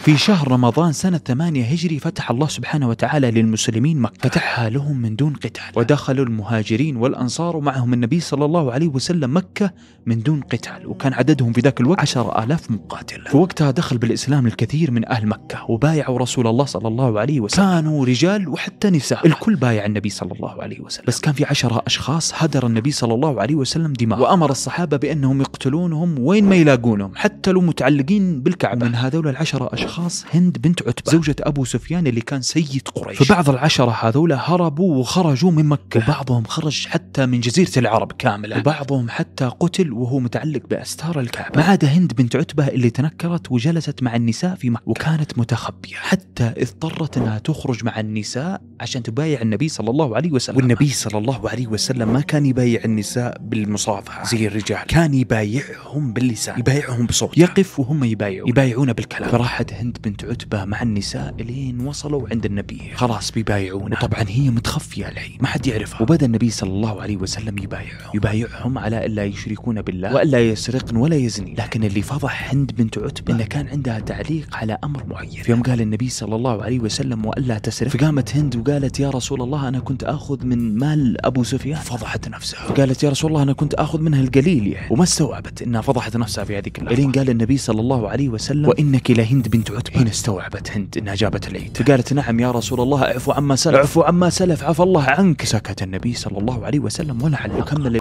في شهر رمضان سنة 8 هجري فتح الله سبحانه وتعالى للمسلمين مكة، فتحها لهم من دون قتال، ودخلوا المهاجرين والأنصار ومعهم النبي صلى الله عليه وسلم مكة من دون قتال، وكان عددهم في ذاك الوقت 10,000 مقاتل. في وقتها دخل بالإسلام الكثير من أهل مكة وبايعوا رسول الله صلى الله عليه وسلم، كانوا رجال وحتى نساء، الكل بايع النبي صلى الله عليه وسلم. بس كان في 10 أشخاص هدر النبي صلى الله عليه وسلم دماء، وأمر الصحابة بأنهم يقتلونهم وين ما يلاقونهم حتى لو متعلقين بالكعبة. من هذول ال10 أشخاص هند بنت عتبة زوجة أبو سفيان اللي كان سيد قريش. فبعض ال10 هذول هربوا وخرجوا من مكة، وبعضهم خرج حتى من جزيرة العرب كاملة، وبعضهم حتى قتل وهو متعلق بأستار الكعبة، ما عدا هند بنت عتبة اللي تنكرت وجلست مع النساء في مكة، وكانت متخبية حتى اضطرت أنها تخرج مع النساء عشان تبايع النبي صلى الله عليه وسلم. والنبي صلى الله عليه وسلم ما كان يبايع النساء بالمصافحة زي الرجال، كان يبايعهم باللسان، يبايعهم بصوت، يقف وهم يبايعون بالكلام. فراحت هند بنت عتبة مع النساء لين وصلوا عند النبي، خلاص بيبايعونه، وطبعا هي متخفية الحين ما حد يعرفها. وبدأ النبي صلى الله عليه وسلم يبايعهم على ألا يشركون بالله وألا يسرقن ولا يزني. لكن اللي فضح هند بنت عتبة إن كان عندها تعليق على أمر معين. في يوم قال النبي صلى الله عليه وسلم وألا تسرق، فقامت هند وقالت يا رسول الله أنا كنت أخذ من مال أبو سفيان. فضحت نفسها فقالت يا رسول الله أنا كنت أخذ منها القليل يعني، وما استوعبت إنها فضحت نفسها في هذه اللحظة. إلين قال النبي صلى الله عليه وسلم وإنك لهند بنت عتبة. هنا استوعبت هند إنها جابت العيد، فقالت نعم يا رسول الله اعفو عما سلف، عفى الله عنك. سكت النبي صلى الله عليه وسلم ولا علق، وكمل